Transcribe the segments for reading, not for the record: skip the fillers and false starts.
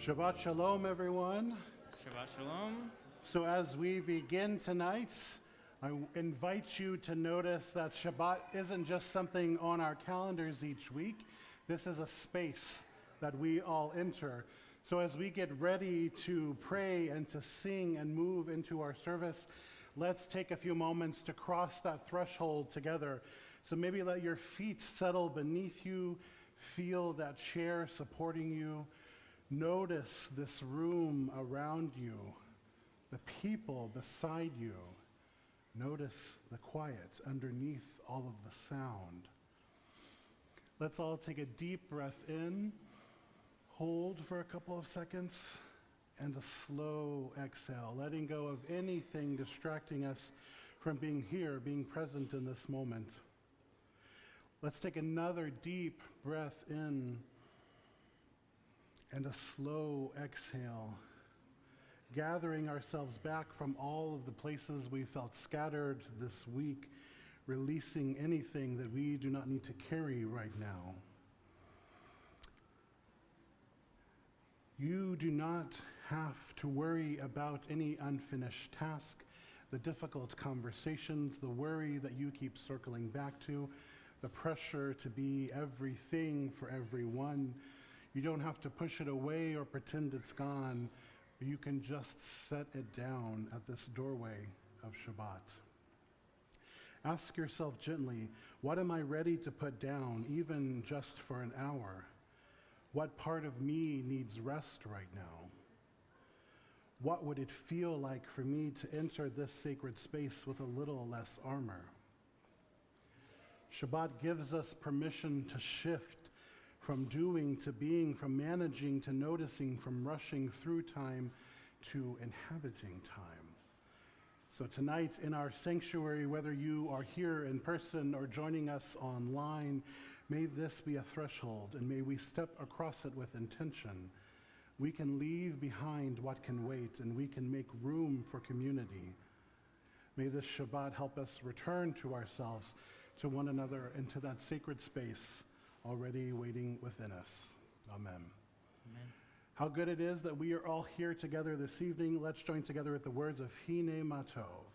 Shabbat Shalom, everyone. Shabbat Shalom. So as we begin tonight, I invite you to notice that Shabbat isn't just something on our calendars each week. This is a space that we all enter. So as we get ready to pray and to sing and move into our service, let's take a few moments to cross that threshold together. So maybe let your feet settle beneath you, feel that chair supporting you. Notice this room around you, the people beside you. Notice the quiet underneath all of the sound. Let's all take a deep breath in, hold for a couple of seconds, and a slow exhale, letting go of anything distracting us from being here, being present in this moment. Let's take another deep breath in and a slow exhale, gathering ourselves back from all of the places we felt scattered this week, releasing anything that we do not need to carry right now. You do not have to worry about any unfinished task, the difficult conversations, the worry that you keep circling back to, the pressure to be everything for everyone. You don't have to push it away or pretend it's gone, but you can just set it down at this doorway of Shabbat. Ask yourself gently, what am I ready to put down, even just for an hour? What part of me needs rest right now? What would it feel like for me to enter this sacred space with a little less armor? Shabbat gives us permission to shift from doing to being, from managing to noticing, from rushing through time to inhabiting time. So tonight in our sanctuary, whether you are here in person or joining us online, may this be a threshold, and may we step across it with intention. We can leave behind what can wait, and we can make room for community. May this Shabbat help us return to ourselves, to one another, and to that sacred space already waiting within us. Amen. Amen. How good it is that we are all here together this evening. Let's join together with the words of Hine Ma Tov.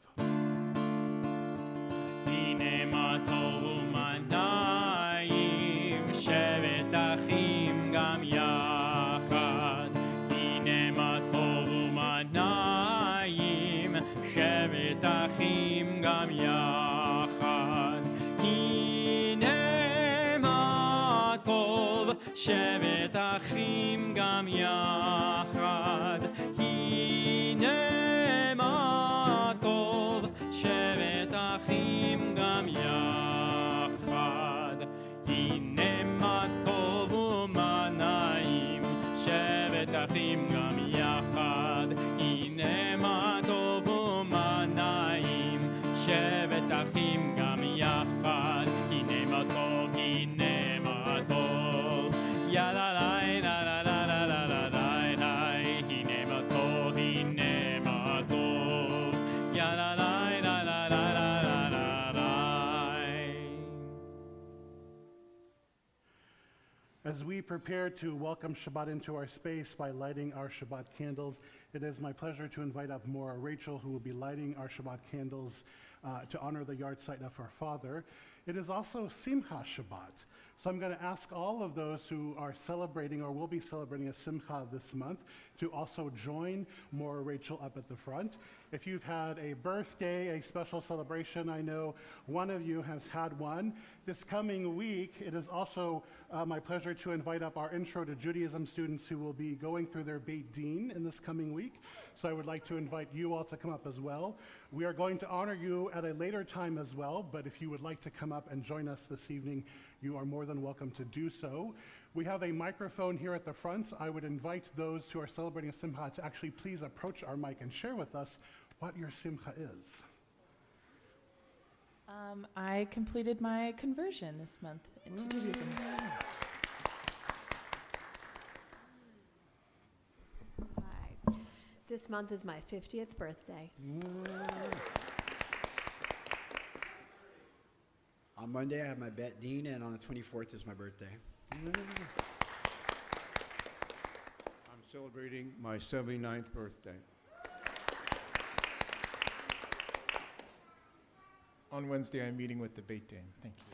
Hine ma tov u'manayim, shevet achim gam yachad. Hine ma tov u'manayim, shevet achim gam yachad. Hine ma tov, shevet achim gam yachad. Hine ma tov, shevet achim gam yachad. Hine ma tov u'manayim, shevet As we prepare to welcome Shabbat into our space by lighting our Shabbat candles, it is my pleasure to invite up Maura Rachel, who will be lighting our Shabbat candles to honor the yard site of her father. It is also Simcha Shabbat. So I'm going to ask all of those who are celebrating or will be celebrating a Simcha this month to also join Maura Rachel up at the front. If you've had a birthday, a special celebration, I know one of you has had one. This coming week, it is also my pleasure to invite up our Intro to Judaism students who will be going through their Beit Din in this coming week. So I would like to invite you all to come up as well. We are going to honor you at a later time as well, but if you would like to come up and join us this evening, you are more than welcome to do so. We have a microphone here at the front. I would invite those who are celebrating a Simcha to actually please approach our mic and share with us what your Simcha is. I completed my conversion this month into Judaism. Hi. This month is my 50th birthday. On Monday, I have my Bet Din, and on the 24th is my birthday. I'm celebrating my 79th birthday. On Wednesday, I'm meeting with the Beit Din. Thank you.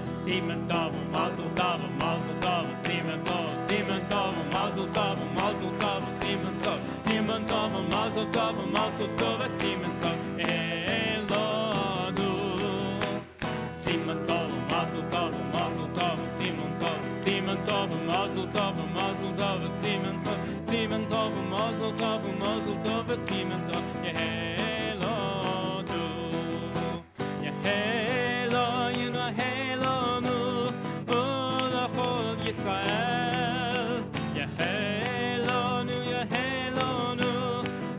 Simen tov, mazel tov, simen tov, mazel tov, simen tov, mazel tov, simen tov, Elonu. Simen tov, mazel tov, simen tov, mazel tov, simen tov, mazel tov, simen tov, Elonu. Yehelo, Yinahelo, Ulachol Yisrael. Yehelonu, Yehelonu,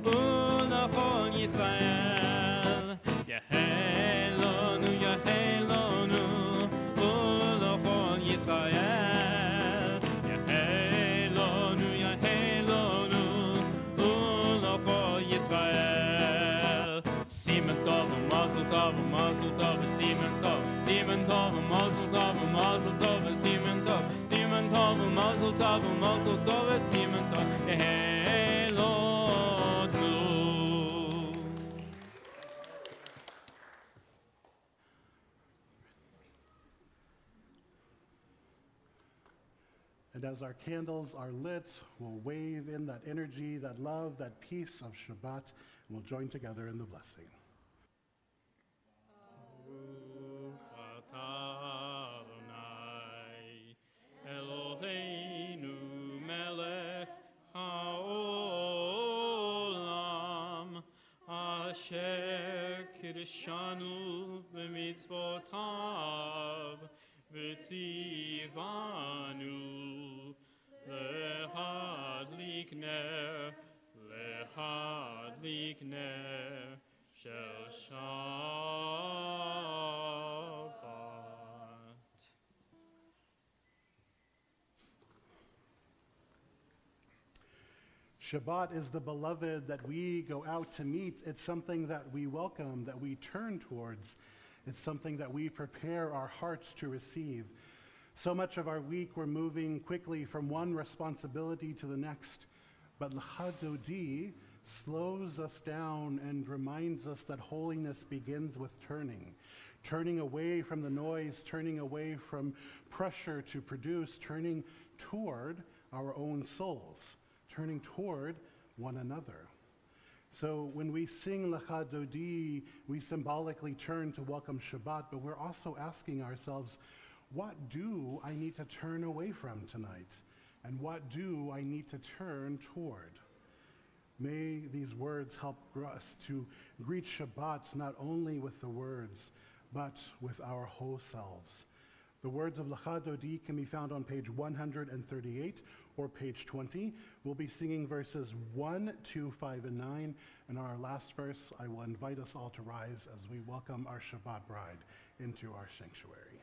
Ulachol Yisrael. Yehelonu, Yehelonu, Ulachol Yisrael. Yehelonu, Yehelonu, Ulachol Yisrael. Simen tov, mazel tov, simen tov, mazel tov, simen tov, mazel tov, simen tov, Elotu. And as our candles are lit, we'll wave in that energy, that love, that peace of Shabbat, and we'll join together in the blessing. Baruch atah Adonai, Eloheinu melech haolam, asher kiddushanu b'mitzvotav, v'tzivanu lehadlik ner shel Shabbat. Shabbat is the beloved that we go out to meet. It's something that we welcome, that we turn towards. It's something that we prepare our hearts to receive. So much of our week, we're moving quickly from one responsibility to the next. But Lecha Dodi slows us down and reminds us that holiness begins with turning away from the noise, turning away from pressure to produce, turning toward our own souls, turning toward one another. So when we sing Lecha Dodi, we symbolically turn to welcome Shabbat, but we're also asking ourselves, what do I need to turn away from tonight? And what do I need to turn toward? May these words help us to greet Shabbat not only with the words, but with our whole selves. The words of Lecha Dodi can be found on page 138 or page 20. We'll be singing verses 1, 2, 5, and 9. And our last verse, I will invite us all to rise as we welcome our Shabbat bride into our sanctuary.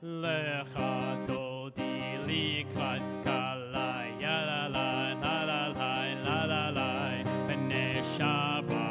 Lecha Dodi likrat kalai, yalalai, lalalai, lalalai, b'nei Shabbat.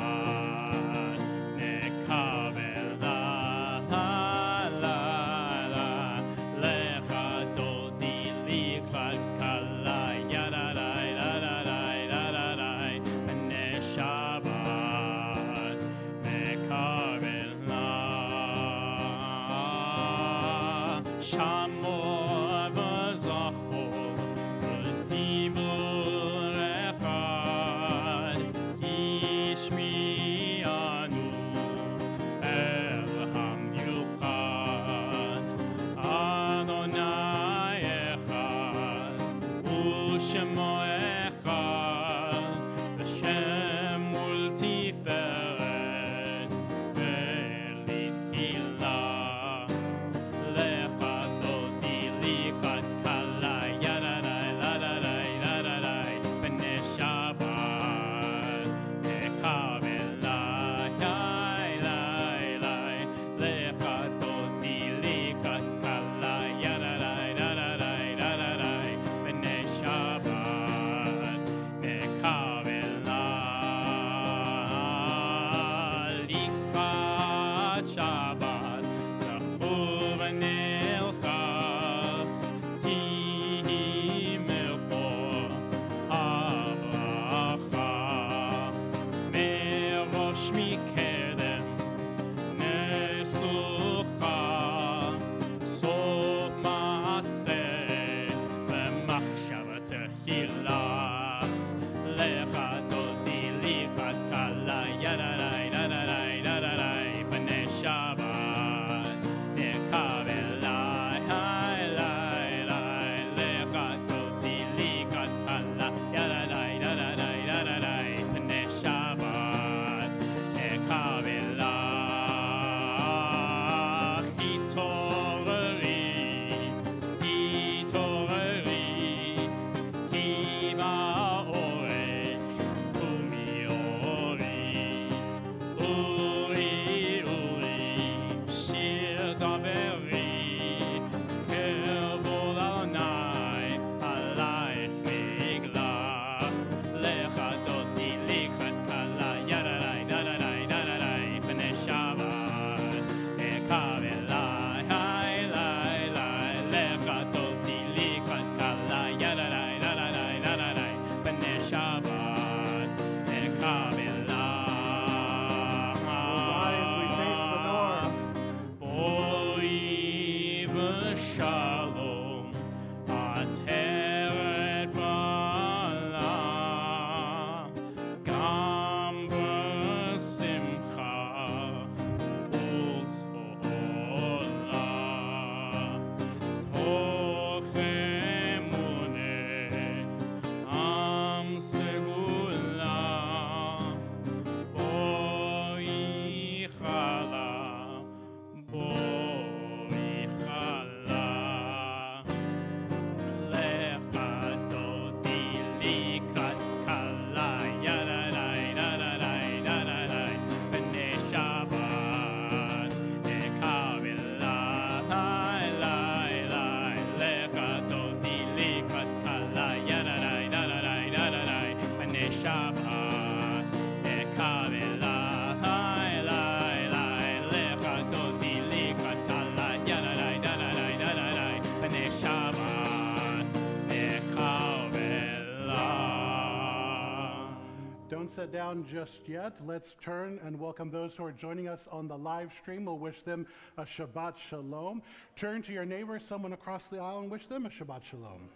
sit down just yet. Let's turn and welcome those who are joining us on the live stream. We'll wish them a Shabbat Shalom. Turn to your neighbor, someone across the aisle, and wish them a Shabbat Shalom.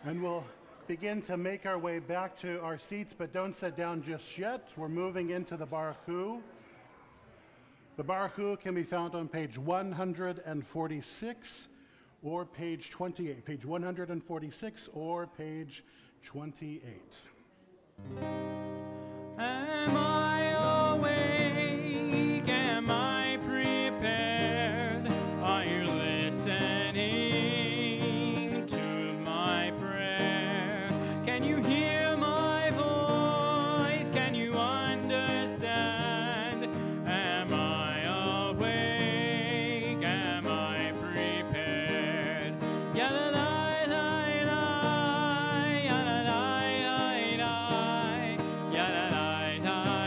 And we'll begin to make our way back to our seats, but don't sit down just yet. We're moving into the Baruch Hu. The Baruch Hu can be found on page 146 or page 28. Page 146 or page 28. Am I awake? Am I prepared? Are you listening to my prayer? Can you hear my voice? Can you understand? Am I awake? Am I prepared? Ya-la-la-la-la, ya-la-la-la-la, ya-la-la-la-la,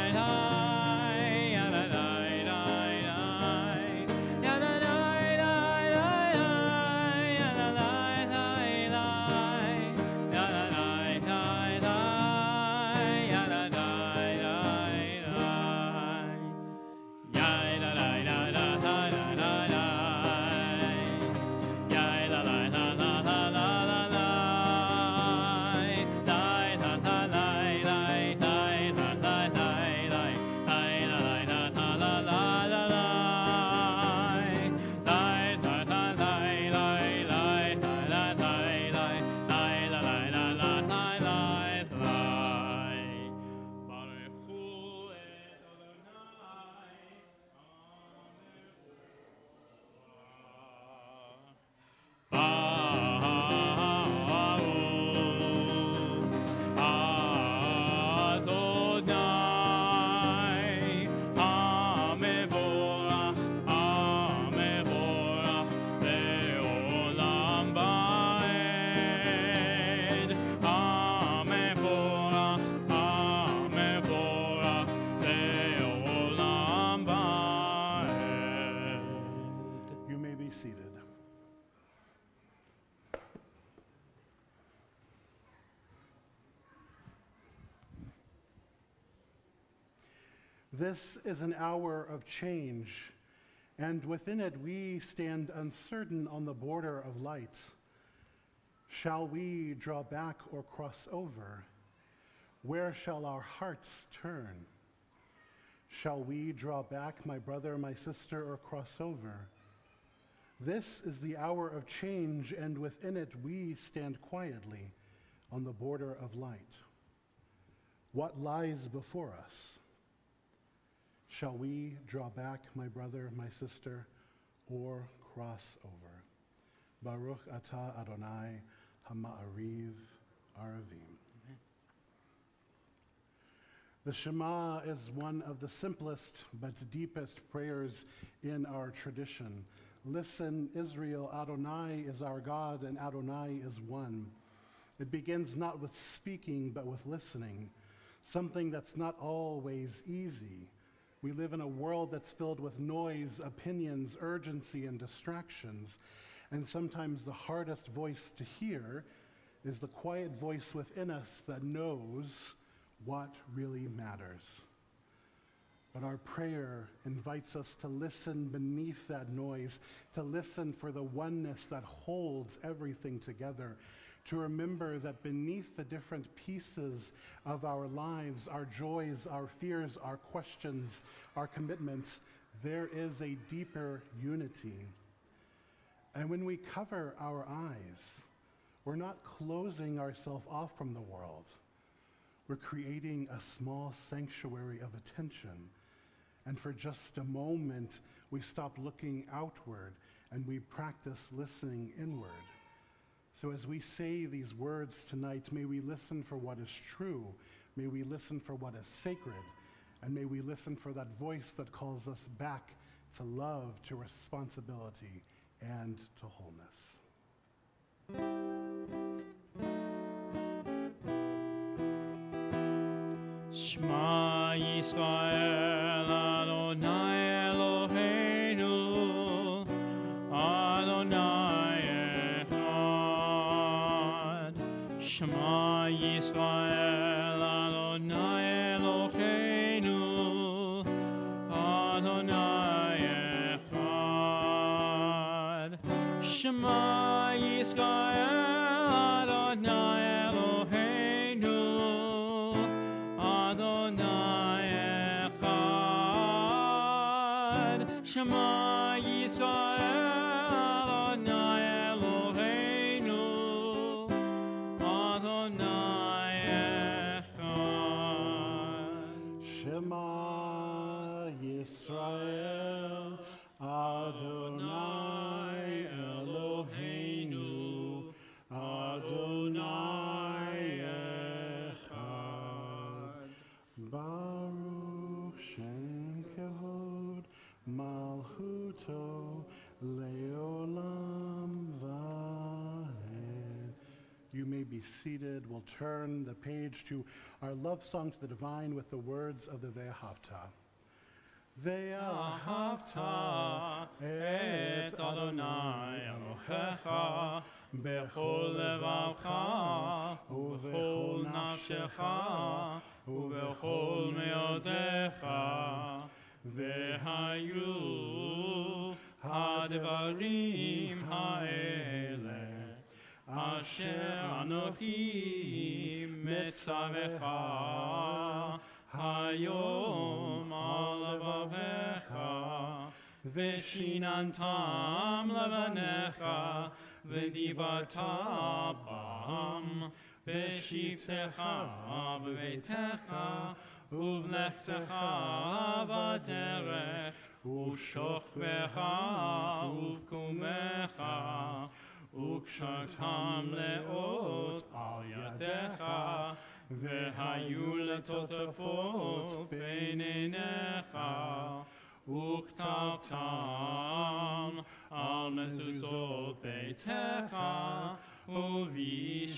This is an hour of change, and within it we stand uncertain on the border of light. Shall we draw back or cross over? Where shall our hearts turn? Shall we draw back, my brother, my sister, or cross over? This is the hour of change, and within it we stand quietly on the border of light. What lies before us? Shall we draw back, my brother, my sister, or cross over? Baruch atah Adonai hama'ariv aravim. The Shema is one of the simplest but deepest prayers in our tradition. Listen, Israel, Adonai is our God, and Adonai is one. It begins not with speaking, but with listening, something that's not always easy. We live in a world that's filled with noise, opinions, urgency, and distractions. And sometimes the hardest voice to hear is the quiet voice within us that knows what really matters. But our prayer invites us to listen beneath that noise, to listen for the oneness that holds everything together, to remember that beneath the different pieces of our lives, our joys, our fears, our questions, our commitments, there is a deeper unity. And when we cover our eyes, we're not closing ourselves off from the world. We're creating a small sanctuary of attention. And for just a moment, we stop looking outward and we practice listening inward. So as we say these words tonight, may we listen for what is true, may we listen for what is sacred, and may we listen for that voice that calls us back to love, to responsibility, and to wholeness. Shema Yisrael Adonai Eloheinu Adonai Echad. Shema Yisrael Adonai Eloheinu Adonai Echad. Shema Yisrael Adonai Eloheinu Adonai Echad. Shema Yisrael Adonai Eloheinu Adonai Echad. Shema Yisrael Adonai Eloheinu Adonai Echad. Baruch Shem Kevod Malchuto Leolam Vaed. You may be seated. We'll turn the page to our love song to the divine with the words of the Ve'ahavta. Ve'ahavta et Adonai Elohecha bechol levavcha ubechol nafshecha ubechol meodecha vehayu hadvarim haele asher anochi mitzavecha hayom al levavecha v'shinantam levanecha v'dibarta bam v'shivtecha b'veitecha uvlechtecha v'derech uv'shochvecha uv'kumecha וקשרתם לאות על ידיך, והיו לטוטפות בין עיניך, וכתבתם על מזוזות ביתך ובשעריך,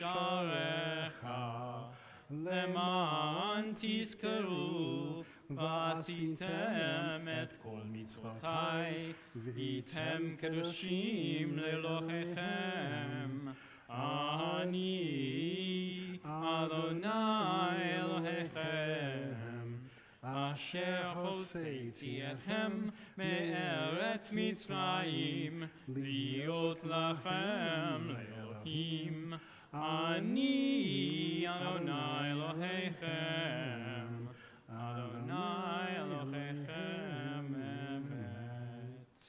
למען תזכרו ועשיתם את כל מצוותי, והייתם קדושים לאלוהיכם. אני אדוני אלוהיכם, אשר הוצאתי אתכם מארץ מצרים, להיות לכם לאלוהים. אני אדוני אלוהיכם, Adonai Elohechem emet.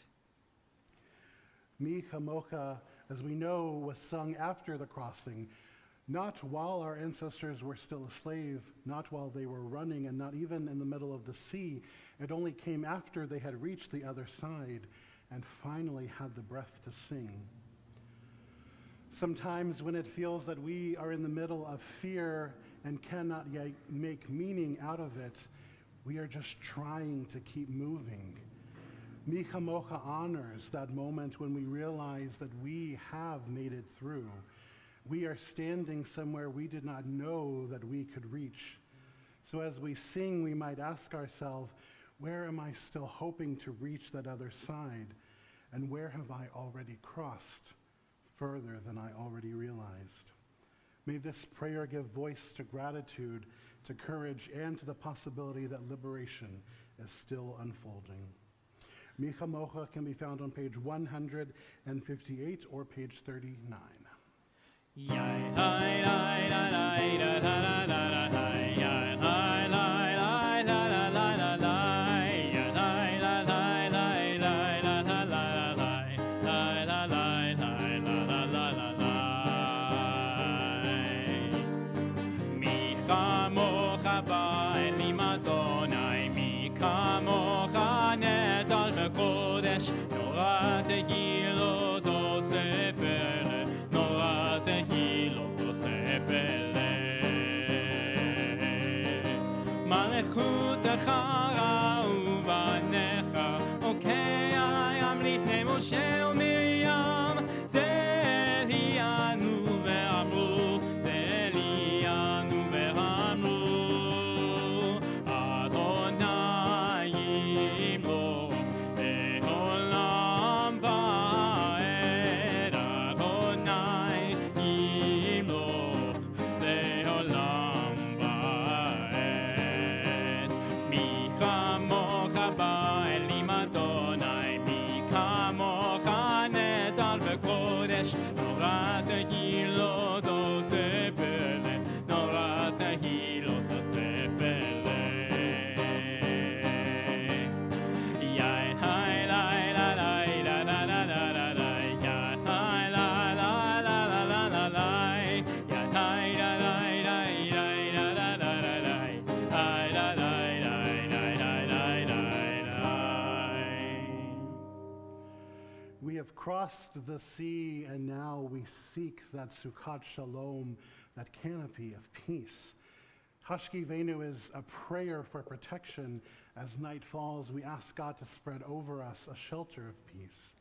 Mi Chamocha, as we know, was sung after the crossing, not while our ancestors were still a slave, not while they were running, and not even in the middle of the sea. It only came after they had reached the other side and finally had the breath to sing. Sometimes when it feels that we are in the middle of fear and cannot yet make meaning out of it, we are just trying to keep moving. Mi Chamocha honors that moment when we realize that we have made it through. We are standing somewhere we did not know that we could reach. So as we sing, we might ask ourselves, where am I still hoping to reach that other side? And where have I already crossed further than I already realized? May this prayer give voice to gratitude, to courage, and to the possibility that liberation is still unfolding. Mi Chamocha can be found on page 158 or page 39. נורא תהי לו תוסף אלה, נורא תהי לו תוסף אלה. מלכותך ראו בניך, אוקיי הים לפני משה ומרים, זה היא crossed the sea, and now we seek that Sukkot Shalom, that canopy of peace. Hashkivenu is a prayer for protection. As night falls, we ask God to spread over us a shelter of peace.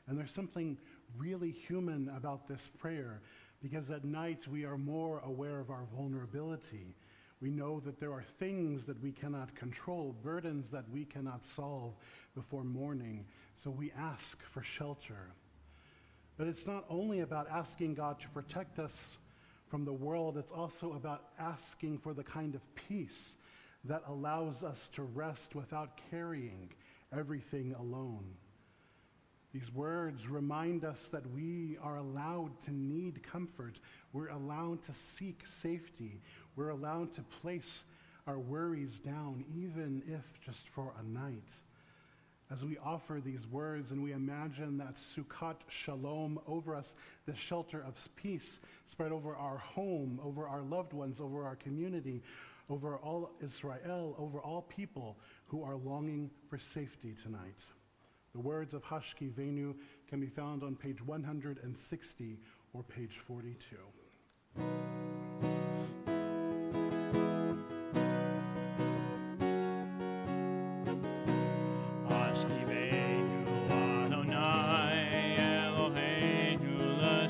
And there's something really human about this prayer, because at night we are more aware of our vulnerability. We know that there are things that we cannot control, burdens that we cannot solve before morning, so we ask for shelter. But it's not only about asking God to protect us from the world, it's also about asking for the kind of peace that allows us to rest without carrying everything alone. These words remind us that we are allowed to need comfort. We're allowed to seek safety. We're allowed to place our worries down, even if just for a night. As we offer these words and we imagine that Sukkot Shalom over us, the shelter of peace spread over our home, over our loved ones, over our community, over all Israel, over all people who are longing for safety tonight. The words of Hashkivenu can be found on page 160 or page 42.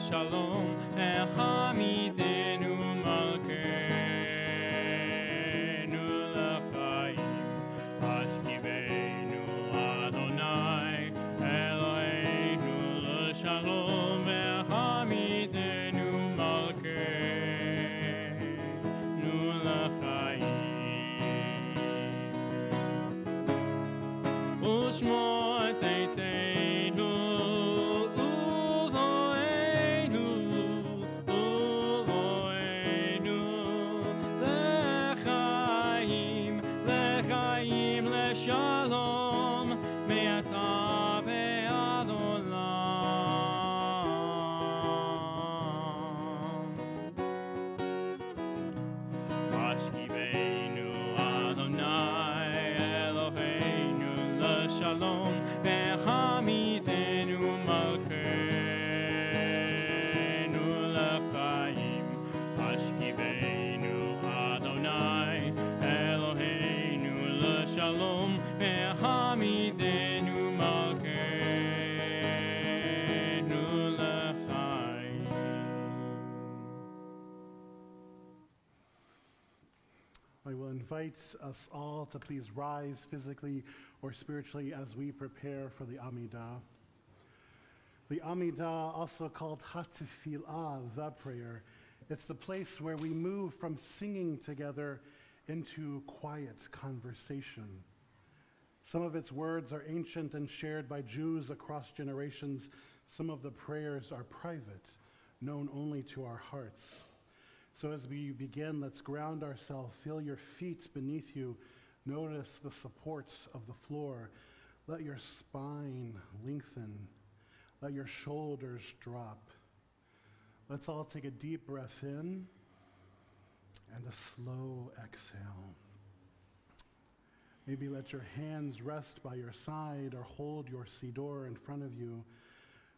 Shalom, Hamidenu Malkeinu L'chaim, Hashkivenu Adonai, Eloheinu L'shalom, Hamidenu Malkeinu L'chaim. Ushmo Tzeiteinu Shalom, me'ata ve'ad olam. Hashkivenu Adonai Eloheinu l'shalom, ve'hamidenu malkeinu l'chaim. Hashkivenu Adonai Eloheinu l'shalom, Hamidenu Malkeinu L'chaim. I will invite us all to please rise physically or spiritually as we prepare for the Amidah. The Amidah, also called Hatfilah, the prayer, it's the place where we move from singing together into quiet conversation. Some of its words are ancient and shared by Jews across generations. Some of the prayers are private, known only to our hearts. So as we begin, let's ground ourselves. Feel your feet beneath you. Notice the supports of the floor. Let your spine lengthen. Let your shoulders drop. Let's all take a deep breath in and a slow exhale. Maybe let your hands rest by your side or hold your siddur in front of you.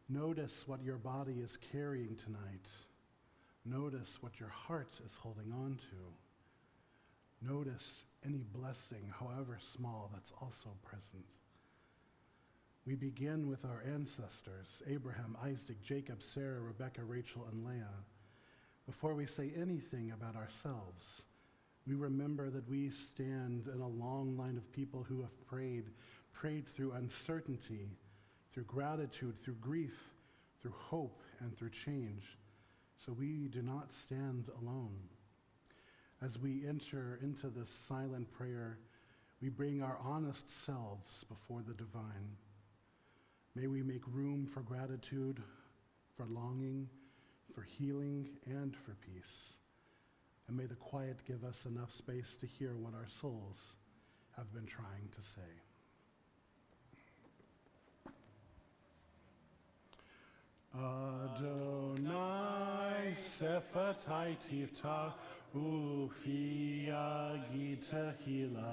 Notice what your body is carrying tonight. Notice what your heart is holding on to. Notice any blessing, however small, that's also present. We begin with our ancestors, Abraham, Isaac, Jacob, Sarah, Rebekah, Rachel, and Leah. Before we say anything about ourselves, we remember that we stand in a long line of people who have prayed through uncertainty, through gratitude, through grief, through hope, and through change. So we do not stand alone. As we enter into this silent prayer, we bring our honest selves before the divine. May we make room for gratitude, for longing, for healing, and for peace. And may the quiet give us enough space to hear what our souls have been trying to say. Adonai sefatai tivta ufi yagid tehilatecha.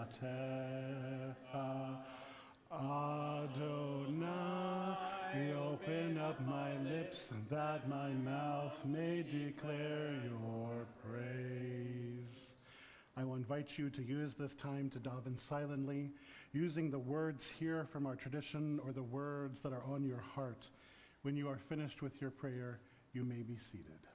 Adonai Open up my lips that my mouth may declare your praise. I will invite you to use this time to daven silently, using the words here from our tradition or the words that are on your heart. When you are finished with your prayer, you may be seated.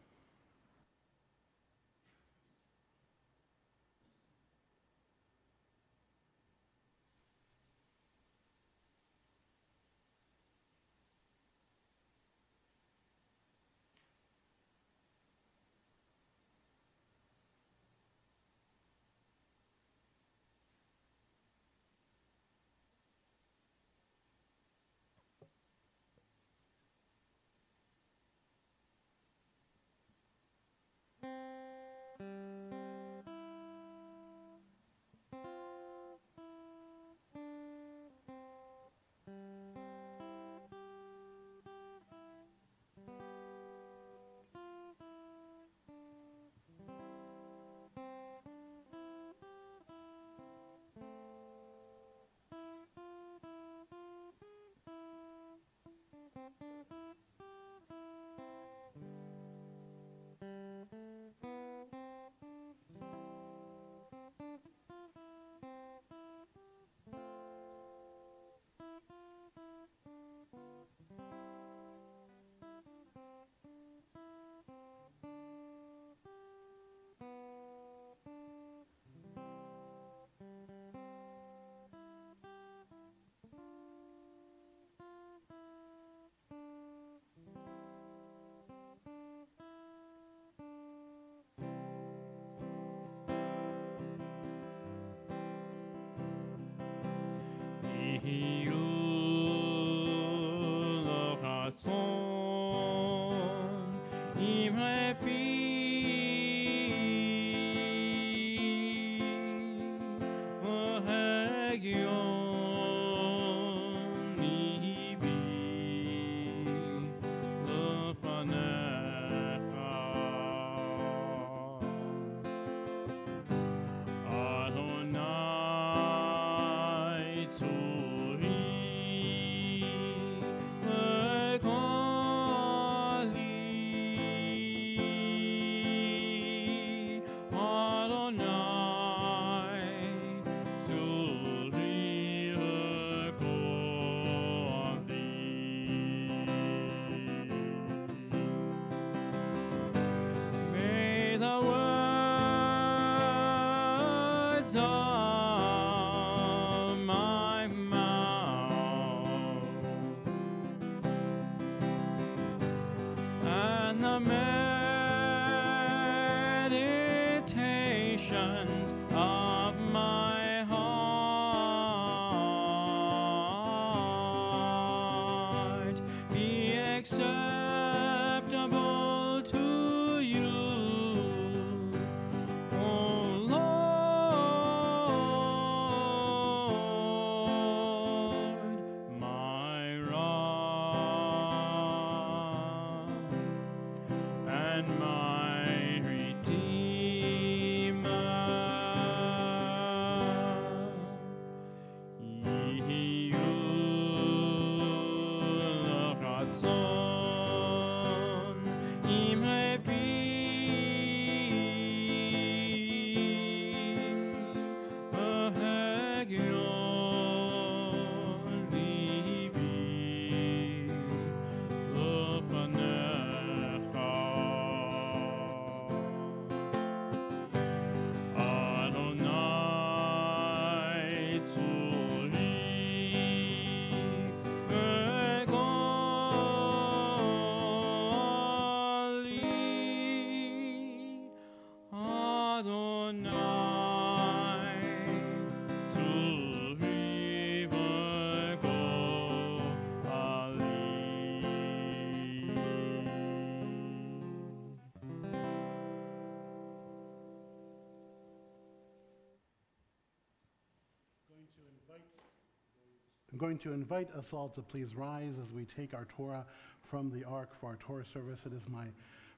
I'm going to invite us all to please rise as we take our Torah from the Ark for our Torah service. It is my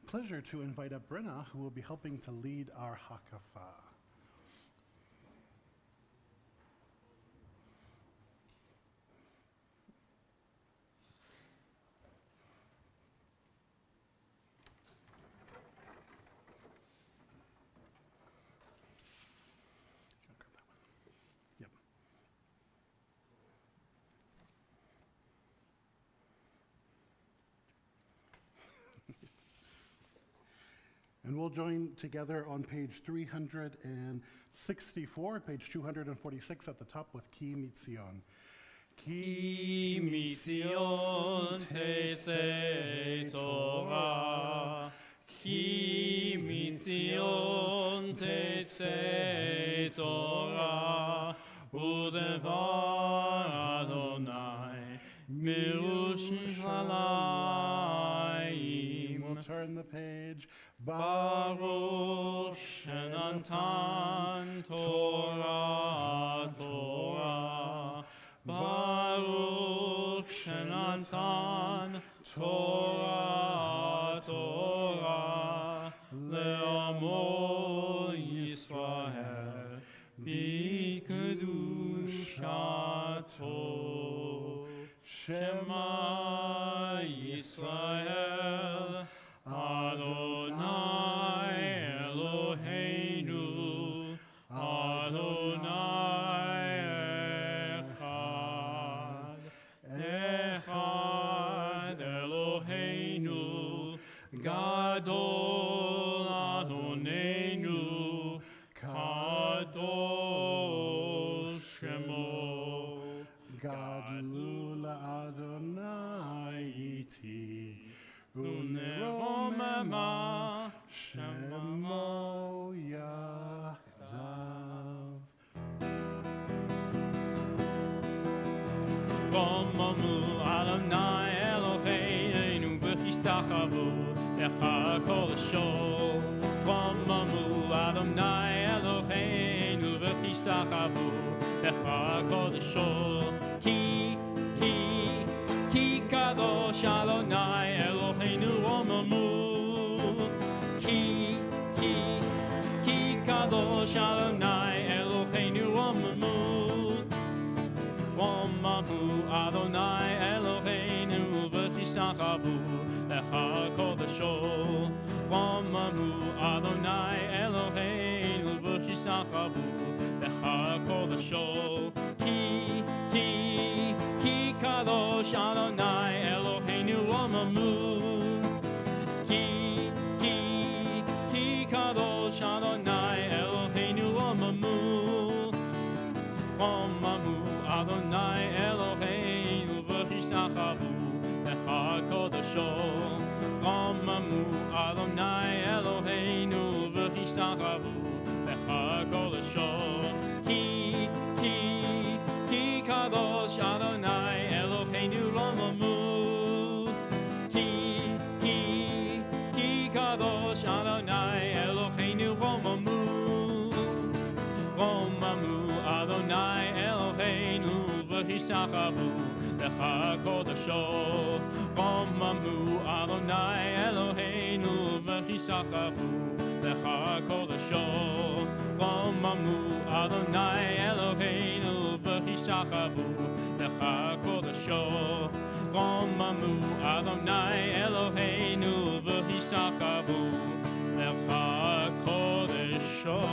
pleasure to invite up Brenna, who will be helping to lead our Hakafah. And we'll join together on page 364, page 246 at the top with Ki Mitzion. Ki mitzion tetzei Torah, Ki mitzion tetzei Torah, udevar Adonai mirushalayim. We'll turn the page. Baruch shenatan Torah Torah, Baruch shenatan Torah Torah, le'amo Yisrael b'kedushato. Shema Yisrael Adonai Eloheinu, Adonai Echad, Echad Eloheinu, Gadol Adonenu, Kadosh Shemo, Gadlu Adonai iti. Uneromema Shemo Yahdav. Romamu Adonai Eloheinu v'chishtachavu lecha kol hashol. Romamu Adonai Eloheinu v'chishtachavu lecha kol hashol. Ki kadosh Adonai Eloheinu romamu. Ki kadosh Adonai Eloheinu romamu. Romamu Adonai Eloheinu v'chishtachavu lecha kol hashol. Romamu Adonai Eloheinu v'chishtachavu lecha kol hashol. Ki kadosh Adonai Eloheinu romamu. Ki kadosh Adonai Eloheinu romamu. Romamu Adonai Eloheinu v'chishtachavu lecha kol hashol. Romamu Adonai Eloheinu v'chishtachavu lecha kol hashol. Ki kadosh Adonai Eloheinu romamu. Ki kadosh Adonai Eloheinu romamu. Romamu Adonai Eloheinu v'chishtachavu lecha kol hashol. Romamu Adonai Eloheinu v'chishtachavu lecha kol hashol. Romamu Adonai Eloheinu v'chishtachavu lecha kol hashol. Romamu Adonai Eloheinu v'chishtachavu lecha kol hashol.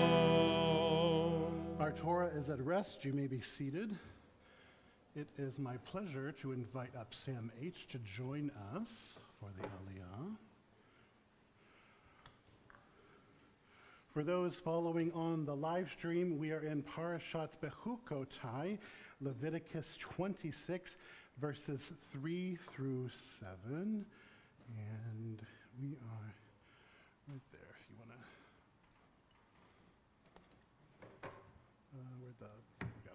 Our Torah is at rest. You may be seated. It is my pleasure to invite up Sam H. to join us for the Aliyah. For those following on the live stream, we are in Parashat Bechukotai, Leviticus 26, verses 3 through 7. And we are right there if you want to. There we go. There we go.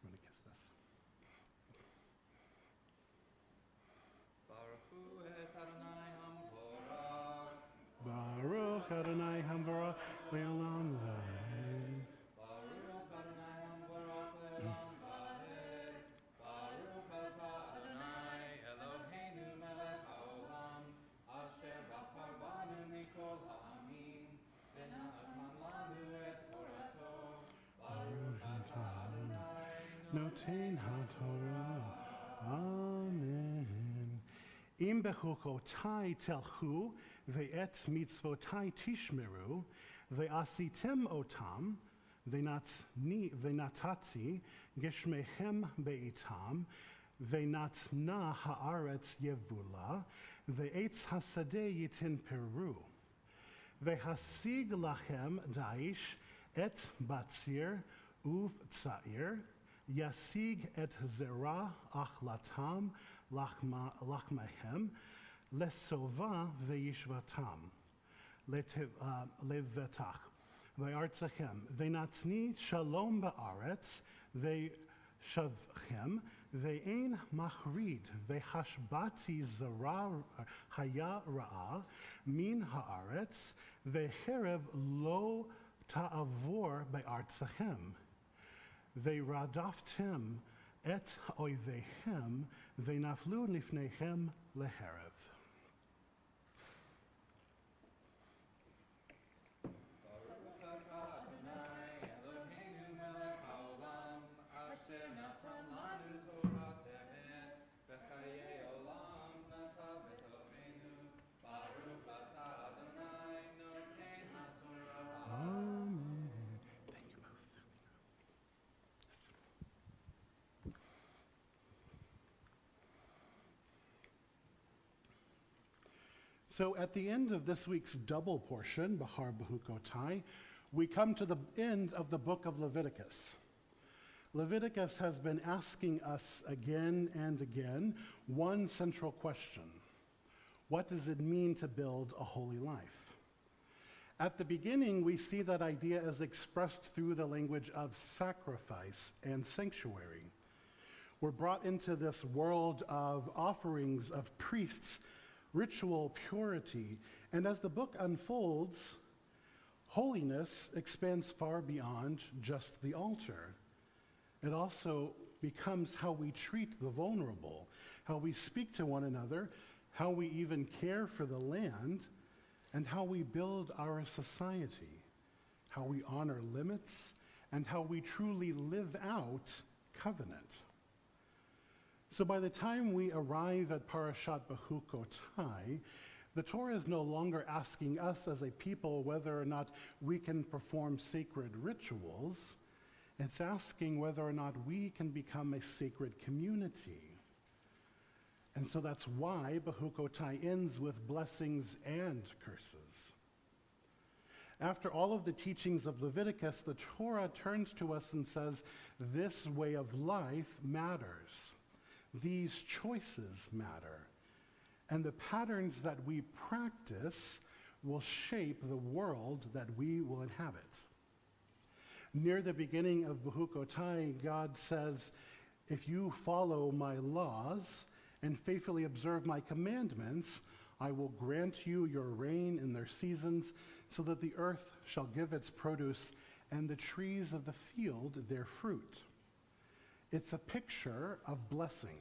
I'm going to kiss this. Baruch Adonai Hamvorach Le'olam Va'ed. Noten HaTorah. Amen. Im bechukotai telchu ve'et mitzvotai tishmeru ve'asitem otam ve'natati geshmechem be'itam Ve'natna ha'aretz yevula, ve'etz hasadeh yitin peru. Ve'hasig lachem daish et batzir uv tzair, yasig et zera achlatam lachmahem, lesova ve'yishvatam, levetach, ve'artzachem, ve'natni shalom ba'aretz, ve'shavchem, ve'ein machrid, ve'hashbati zara haya ra'a, min haaretz, ve'cherev lo ta'avor be'artzachem, ve'radaftem et oivehem, ve'naflu lifnechem leherev. Amen. Thank you both. So at the end of this week's double portion, Bahar Bahukotai, we come to the end of the book of Leviticus. Leviticus has been asking us again and again one central question. What does it mean to build a holy life? At the beginning, we see that idea as expressed through the language of sacrifice and sanctuary. We're brought into this world of offerings of priests, ritual purity, and as the book unfolds, holiness expands far beyond just the altar. It also becomes how we treat the vulnerable, how we speak to one another, how we even care for the land, and how we build our society, how we honor limits, and how we truly live out covenant. So by the time we arrive at Parashat Bahukotai, the Torah is no longer asking us as a people whether or not we can perform sacred rituals. It's asking whether or not we can become a sacred community. And so that's why Bahukotai ends with blessings and curses. After all of the teachings of Leviticus, the Torah turns to us and says, this way of life matters. These choices matter. And the patterns that we practice will shape the world that we will inhabit. Near the beginning of Bahukotai, God says, if you follow my laws and faithfully observe my commandments, I will grant you your rain in their seasons, so that the earth shall give its produce and the trees of the field their fruit. It's a picture of blessing.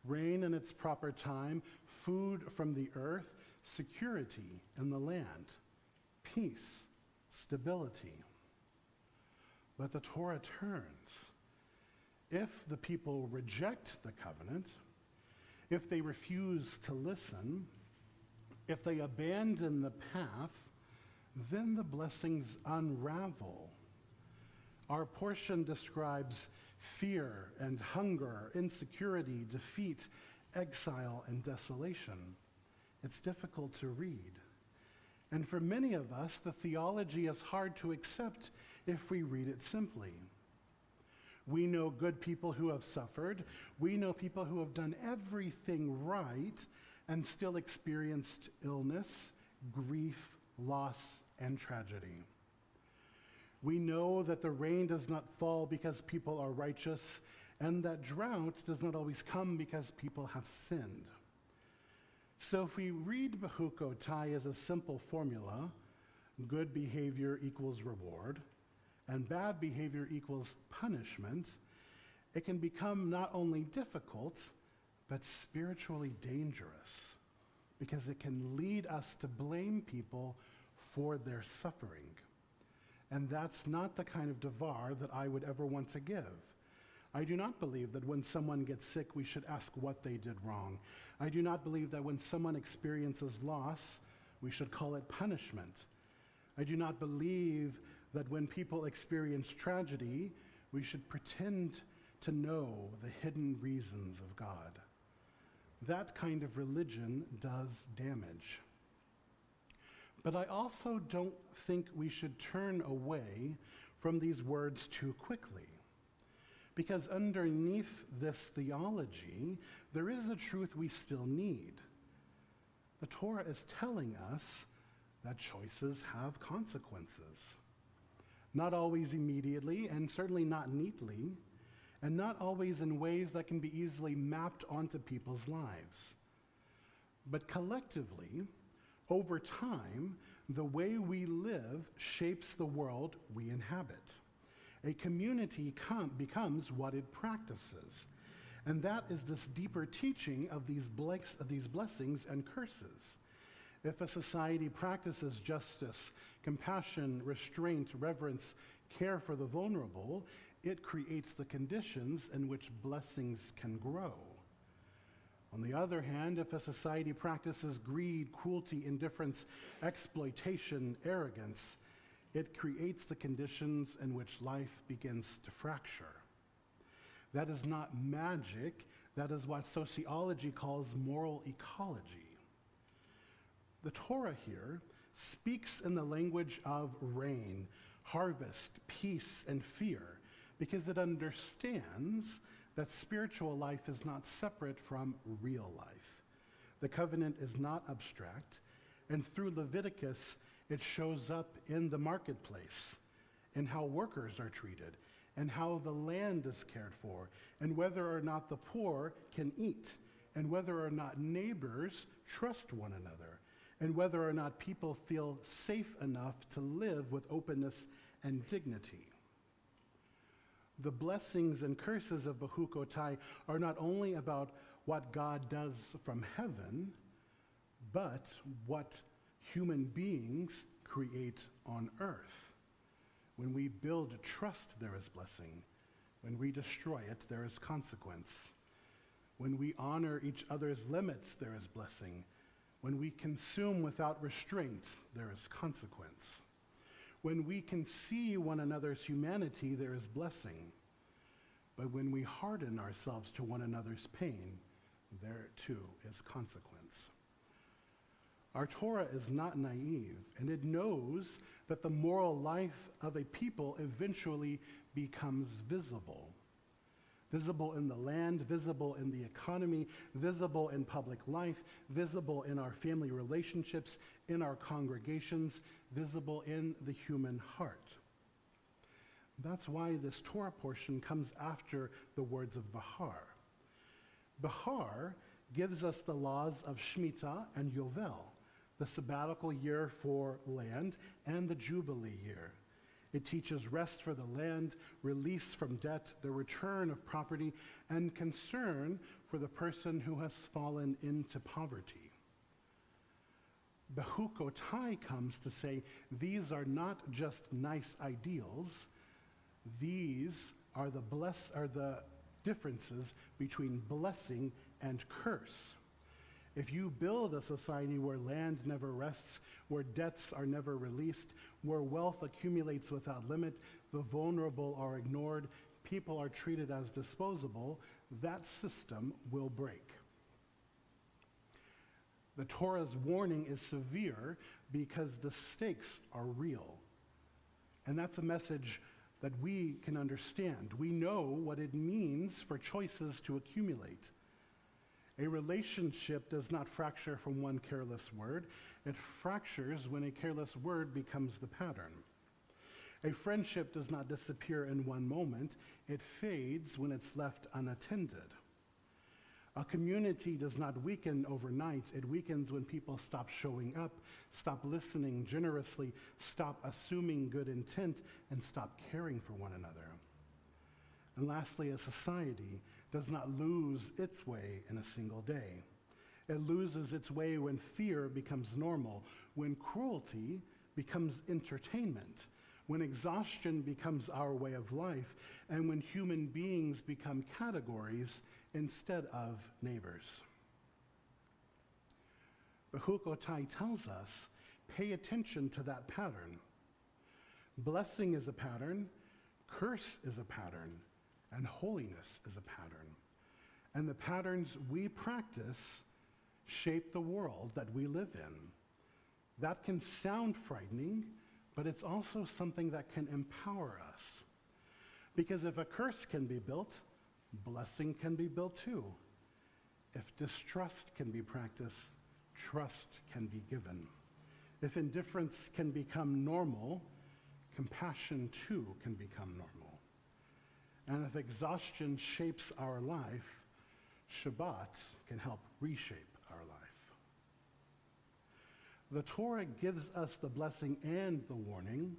Rain in its proper time, food from the earth, security in the land, peace, stability. But the Torah turns. If the people reject the covenant, if they refuse to listen, if they abandon the path, then the blessings unravel. Our portion describes fear and hunger, insecurity, defeat, exile, and desolation. It's difficult to read. And for many of us, the theology is hard to accept if we read it simply. We know good people who have suffered. We know people who have done everything right and still experienced illness, grief, loss, and tragedy. We know that the rain does not fall because people are righteous, and that drought does not always come because people have sinned. So if we read Bahukotai as a simple formula, good behavior equals reward, and bad behavior equals punishment, it can become not only difficult, but spiritually dangerous, because it can lead us to blame people for their suffering. And that's not the kind of devar that I would ever want to give. I do not believe that when someone gets sick, we should ask what they did wrong. I do not believe that when someone experiences loss, we should call it punishment. I do not believe that when people experience tragedy, we should pretend to know the hidden reasons of God. That kind of religion does damage. But I also don't think we should turn away from these words too quickly. Because underneath this theology, there is a truth we still need. The Torah is telling us that choices have consequences. Not always immediately, and certainly not neatly, and not always in ways that can be easily mapped onto people's lives. But collectively, over time, the way we live shapes the world we inhabit. A community becomes what it practices. And that is this deeper teaching of these blessings and curses. If a society practices justice, compassion, restraint, reverence, care for the vulnerable, it creates the conditions in which blessings can grow. On the other hand, if a society practices greed, cruelty, indifference, exploitation, arrogance, it creates the conditions in which life begins to fracture. That is not magic. That is what sociology calls moral ecology. The Torah here speaks in the language of rain, harvest, peace, and fear, because it understands that spiritual life is not separate from real life. The covenant is not abstract, and through Leviticus, it shows up in the marketplace, in how workers are treated, and how the land is cared for, and whether or not the poor can eat, and whether or not neighbors trust one another, and whether or not people feel safe enough to live with openness and dignity. The blessings and curses of Behukotai are not only about what God does from heaven, but what human beings create on earth. When we build trust, there is blessing. When we destroy it, there is consequence. When we honor each other's limits, there is blessing. When we consume without restraint, there is consequence. When we can see one another's humanity, there is blessing. But when we harden ourselves to one another's pain, there too is consequence. Our Torah is not naive, and it knows that the moral life of a people eventually becomes visible. Visible in the land, visible in the economy, visible in public life, visible in our family relationships, in our congregations, visible in the human heart. That's why this Torah portion comes after the words of Bahar. Bahar gives us the laws of Shemitah and Yovel, the sabbatical year for land and the Jubilee year. It teaches rest for the land, release from debt, the return of property, and concern for the person who has fallen into poverty. Behukotai comes to say these are not just nice ideals, these are the differences between blessing and curse. If you build a society where land never rests, where debts are never released, where wealth accumulates without limit, the vulnerable are ignored, people are treated as disposable, that system will break. The Torah's warning is severe because the stakes are real. And that's a message that we can understand. We know what it means for choices to accumulate. A relationship does not fracture from one careless word. It fractures when a careless word becomes the pattern. A friendship does not disappear in one moment. It fades when it's left unattended. A community does not weaken overnight. It weakens when people stop showing up, stop listening generously, stop assuming good intent, and stop caring for one another. And lastly, a society does not lose its way in a single day. It loses its way when fear becomes normal, when cruelty becomes entertainment, when exhaustion becomes our way of life, and when human beings become categories instead of neighbors. Behukotai tells us, pay attention to that pattern. Blessing is a pattern, curse is a pattern, and holiness is a pattern. And the patterns we practice shape the world that we live in. That can sound frightening, but it's also something that can empower us. Because if a curse can be built, blessing can be built too. If distrust can be practiced, trust can be given. If indifference can become normal, compassion too can become normal. And if exhaustion shapes our life, Shabbat can help reshape our life. The Torah gives us the blessing and the warning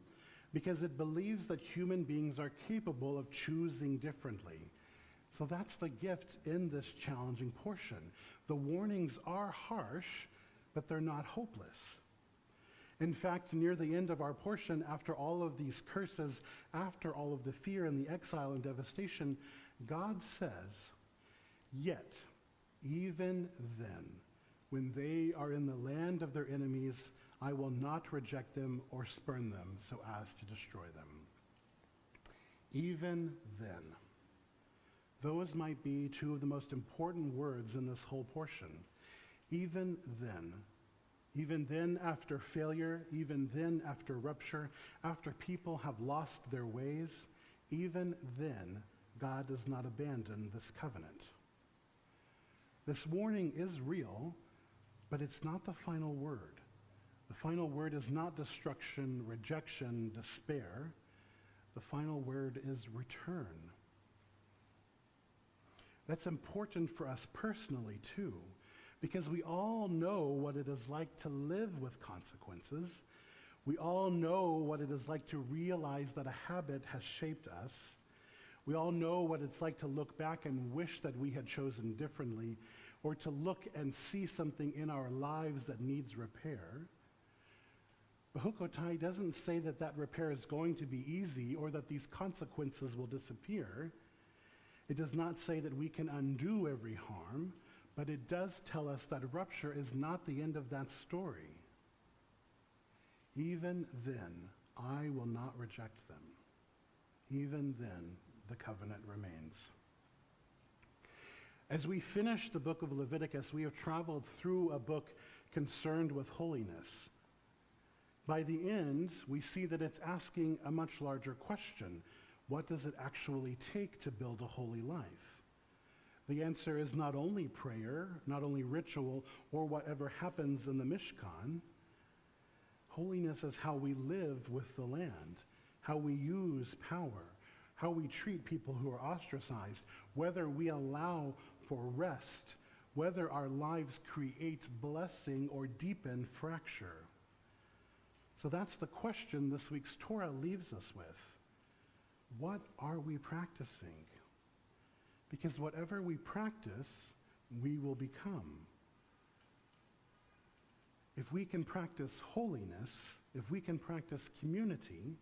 because it believes that human beings are capable of choosing differently. So that's the gift in this challenging portion. The warnings are harsh, but they're not hopeless. In fact, near the end of our portion, after all of these curses, after all of the fear and the exile and devastation, God says, "Yet, even then, when they are in the land of their enemies, I will not reject them or spurn them so as to destroy them." Even then. Those might be two of the most important words in this whole portion. Even then. Even then after failure, even then after rupture, after people have lost their ways, even then, God does not abandon this covenant. This warning is real, but it's not the final word. The final word is not destruction, rejection, despair. The final word is return. That's important for us personally, too, because we all know what it is like to live with consequences. We all know what it is like to realize that a habit has shaped us. We all know what it's like to look back and wish that we had chosen differently, or to look and see something in our lives that needs repair. Behukotai doesn't say that that repair is going to be easy or that these consequences will disappear. It does not say that we can undo every harm, but it does tell us that rupture is not the end of that story. Even then, I will not reject them. Even then, the covenant remains. As we finish the book of Leviticus, we have traveled through a book concerned with holiness. By the end, we see that it's asking a much larger question. What does it actually take to build a holy life? The answer is not only prayer, not only ritual, or whatever happens in the Mishkan. Holiness is how we live with the land, how we use power, how we treat people who are ostracized, whether we allow for rest, whether our lives create blessing or deepen fracture. So that's the question this week's Torah leaves us with. What are we practicing? Because whatever we practice, we will become. If we can practice holiness, if we can practice community,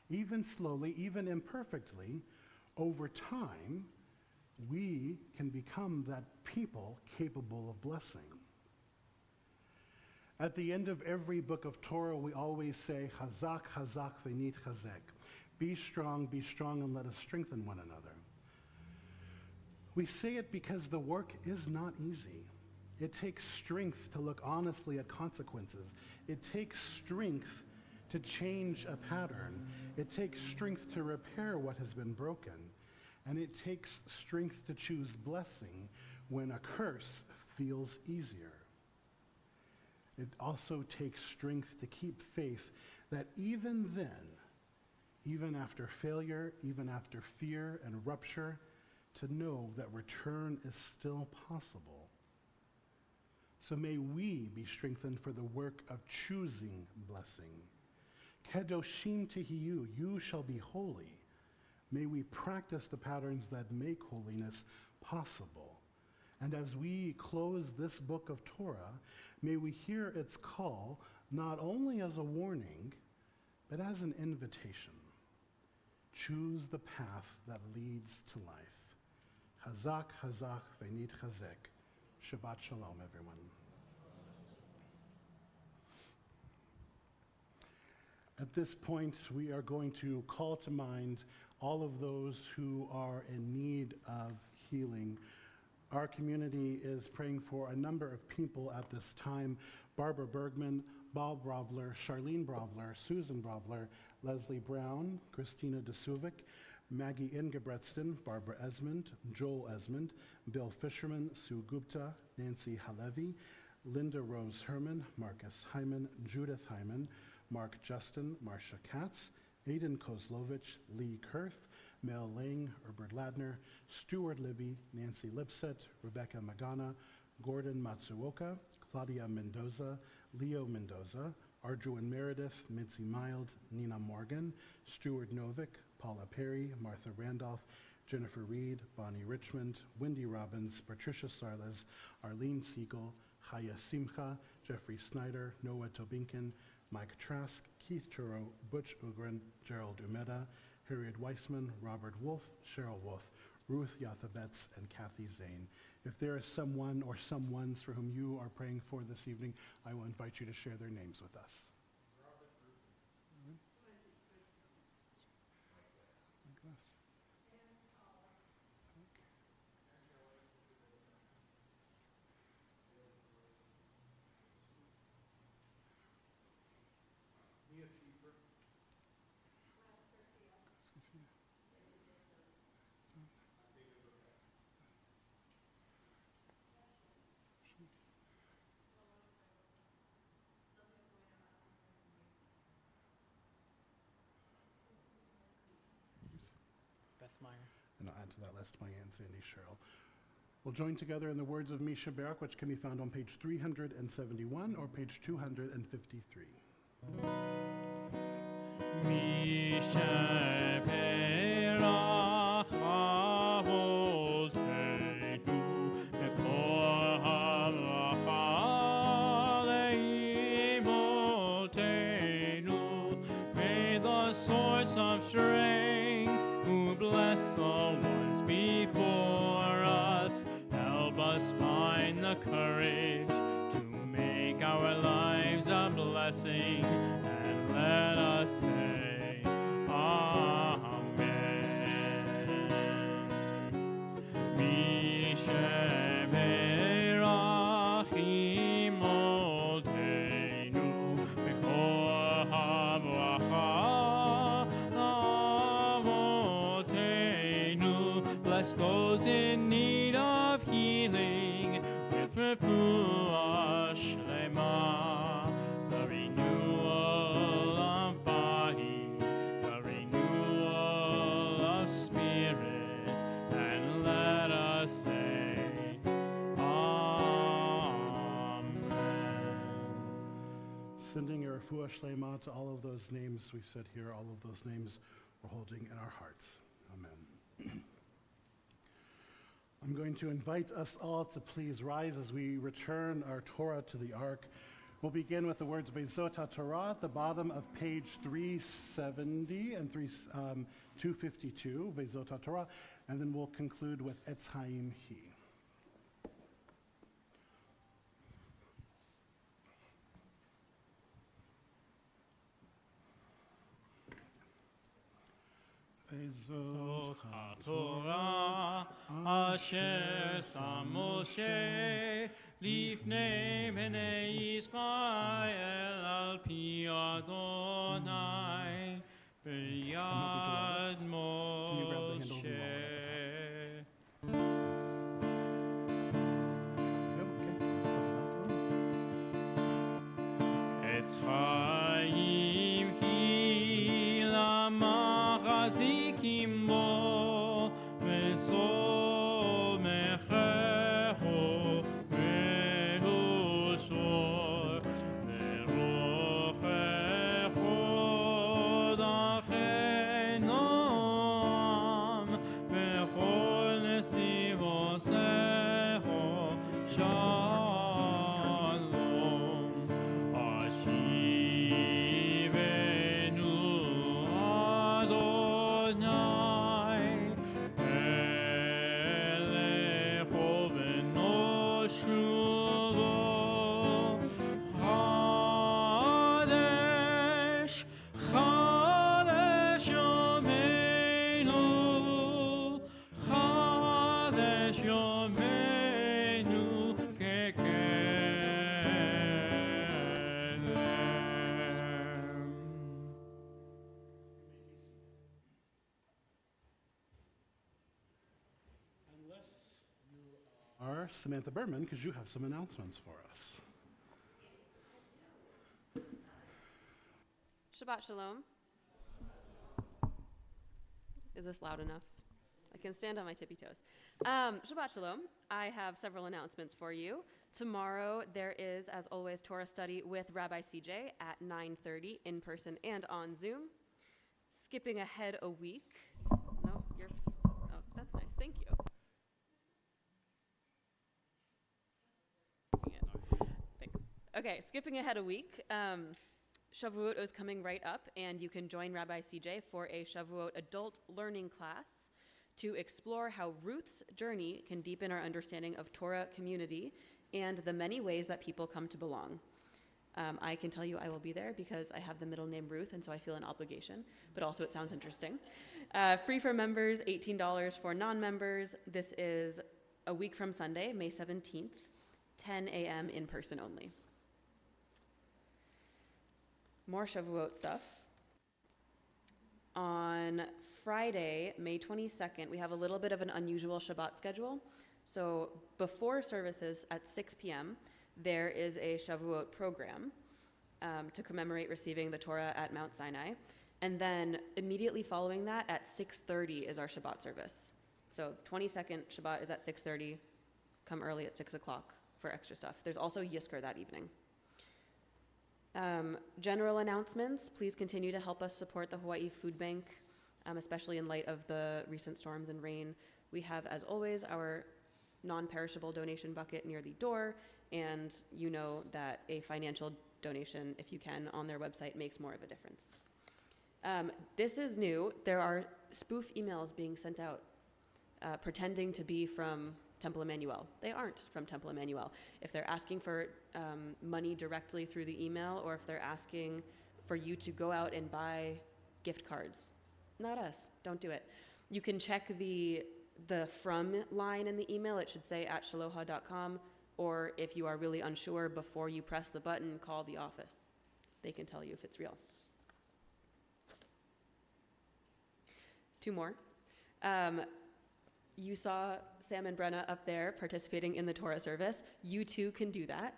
even slowly, even imperfectly, over time, we can become that people capable of blessing. At the end of every book of Torah, we always say, Chazak, Chazak, V'nit Chazek. Be strong, and let us strengthen one another. We say it because the work is not easy. It takes strength to look honestly at consequences. It takes strength to change a pattern. It takes strength to repair what has been broken. And it takes strength to choose blessing when a curse feels easier. It also takes strength to keep faith that even then, even after failure, even after fear and rupture, to know that return is still possible. So may we be strengthened for the work of choosing blessing. Kedoshim tihiyu, you shall be holy. May we practice the patterns that make holiness possible. And as we close this book of Torah, may we hear its call not only as a warning, but as an invitation. Choose the path that leads to life. Chazak, Chazak, V'nit Chazek. Shabbat Shalom, everyone. At this point, we are going to call to mind all of those who are in need of healing. Our community is praying for a number of people at this time: Barbara Bergman, Bob Brovler, Charlene Brovler, Susan Brovler, Leslie Brown, Christina DeSuvik, Maggie Ingebretson, Barbara Esmond, Joel Esmond, Bill Fisherman, Sue Gupta, Nancy Halevi, Linda Rose Herman, Marcus Hyman, Judith Hyman, Mark Justin, Marcia Katz, Aidan Kozlovich, Lee Kurth, Mel Lang, Herbert Ladner, Stuart Libby, Nancy Lipset, Rebecca Magana, Gordon Matsuoka, Claudia Mendoza, Leo Mendoza, Arjuan Meredith, Mitzi Mild, Nina Morgan, Stuart Novick, Paula Perry, Martha Randolph, Jennifer Reed, Bonnie Richmond, Wendy Robbins, Patricia Sarles, Arlene Siegel, Chaya Simcha, Jeffrey Snyder, Noah Tobinkin, Mike Trask, Keith Churro, Butch Ugren, Gerald Umeda, Harriet Weissman, Robert Wolf, Cheryl Wolf, Ruth Yathabetz, and Kathy Zane. If there is someone or someones for whom you are praying for this evening, I will invite you to share their names with us. Beth Meyer. And I'll add to that list my Aunt Sandy Cheryl. We'll join together in the words of Misha Barak, which can be found on page 371 or page 253. Misha Barak Havolteinu Mekor Halacha Leimolteinu. May the source of strength who bless the ones before us help us find the courage to make our lives a blessing, and let us say Amen. Mishe Berach Imolteinu Bechor Havracha Avotenu. Bless those in need of healing with refuah shlema, the renewal of body, the renewal of spirit, and let us say Amen. Sending a refuah shlema to all of those names we've said here, all of those names we're holding in our hearts. Amen. I'm going to invite us all to please rise as we return our Torah to the Ark. We'll begin with the words Vezot HaTorah at the bottom of page 370 and 252, Vezot HaTorah, and then we'll conclude with Etz Haim Hi. Vezot HaTorah asher sam Moshe lifnei bnei Yisrael al pi Adonai b'yad Can you grab the handles and roll it Moshe. Etz Chaim Hi lamachazikim bo v'somechecho v'lushor v'rochecho יומנו כקדם. Are Samantha Berman, because you have some announcements for us. Shabbat Shalom. Is this loud enough? I can stand on my tippy toes. Shabbat Shalom. I have several announcements for you. Tomorrow there is, as always, Torah study with Rabbi CJ at 9:30 in person and on Zoom. Skipping ahead a week. No, you're. Oh, that's nice. Thank you. Thanks. Okay, skipping ahead a week. Shavuot is coming right up, and you can join Rabbi CJ for a Shavuot adult learning class to explore how Ruth's journey can deepen our understanding of Torah community and the many ways that people come to belong. I can tell you I will be there because I have the middle name Ruth, and so I feel an obligation, but also it sounds interesting. Free for members, $18 for non-members. This is a week from Sunday, May 17th, 10 a.m. in person only. More Shavuot stuff. On Friday, May 22nd, we have a little bit of an unusual Shabbat schedule. So before services at 6 p.m., there is a Shavuot program to commemorate receiving the Torah at Mount Sinai. And then immediately following that, at 6:30 is our Shabbat service. So 22nd Shabbat is at 6:30. Come early at 6 o'clock for extra stuff. There's also Yizkor that evening. General announcements, please continue to help us support the Hawaii Food Bank, especially in light of the recent storms and rain. We have, as always, our non-perishable donation bucket near the door, and you know that a financial donation, if you can, on their website makes more of a difference. This is new. There are spoof emails being sent out pretending to be from Temple Emanu-El. They aren't from Temple Emanu-El. If they're asking for money directly through the email, or if they're asking for you to go out and buy gift cards, not us. Don't do it. You can check the from line in the email. It should say @shaloha.com, or if you are really unsure, before you press the button, call the office. They can tell you if it's real. Two more. You saw Sam and Brenna up there participating in the Torah service. You too can do that.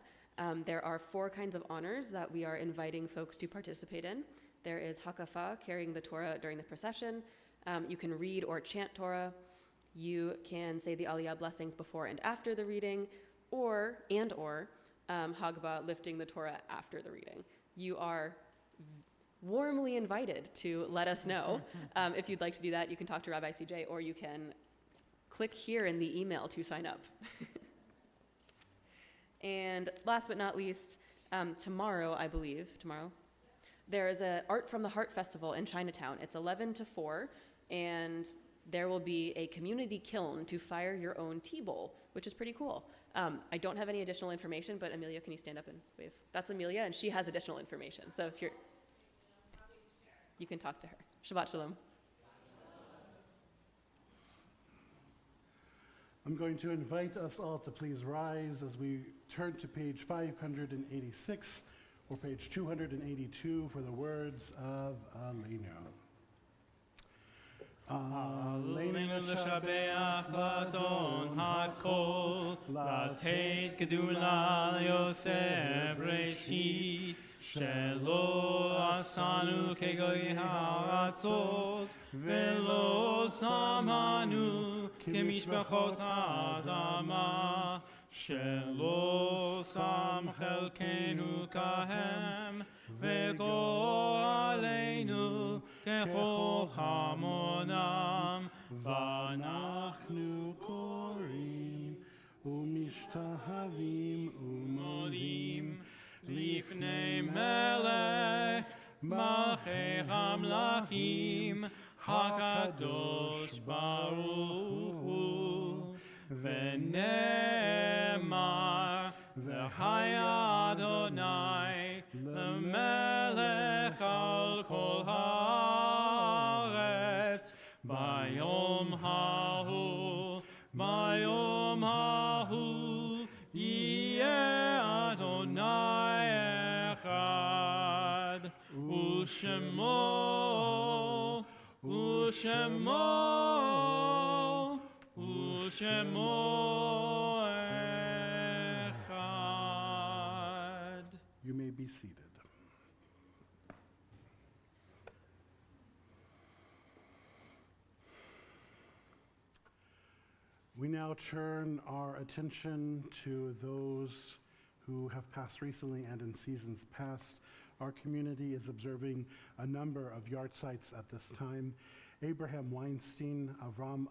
There are 4 kinds of honors that we are inviting folks to participate in. There is Hakafa, carrying the Torah during the procession. You can read or chant Torah. You can say the Aliyah blessings before and after the reading, or Hagbah, lifting the Torah after the reading. You are warmly invited to let us know. If you'd like to do that, you can talk to Rabbi CJ, or you can click here in the email to sign up. And last but not least, tomorrow, there is a Art from the Heart Festival in Chinatown. It's 11 to 4, and there will be a community kiln to fire your own tea bowl, which is pretty cool. I don't have any additional information, but Amelia, can you stand up and wave? That's Amelia, and she has additional information. So if you can talk to her. Shabbat Shalom. I'm going to invite us all to please rise as we turn to page 586 or page 282 for the words of Aleinu. Aleinu l'shabeach l'adon hakol, l'teit gedula Yosef Breshit, shelo asanu kegoy ha'aratzot, velo samanu kemishpachot ha'adama, shelo sam chelkenu kahem, vego aleinu kechol hamonam, ואנחנו קוראים ומשתחווים ומודים לפני מלך מלכי המלכים הקדוש ברוך הוא, ונאמר וחי אדוני למלך על כל הארץ ביום ההוא ביום Ushemo, Ushemo, Ushemo Echad. You may be seated. We now turn our attention to those who have passed recently and in seasons past. Our community is observing a number of yahrzeits at this time. Abraham Weinstein, Avram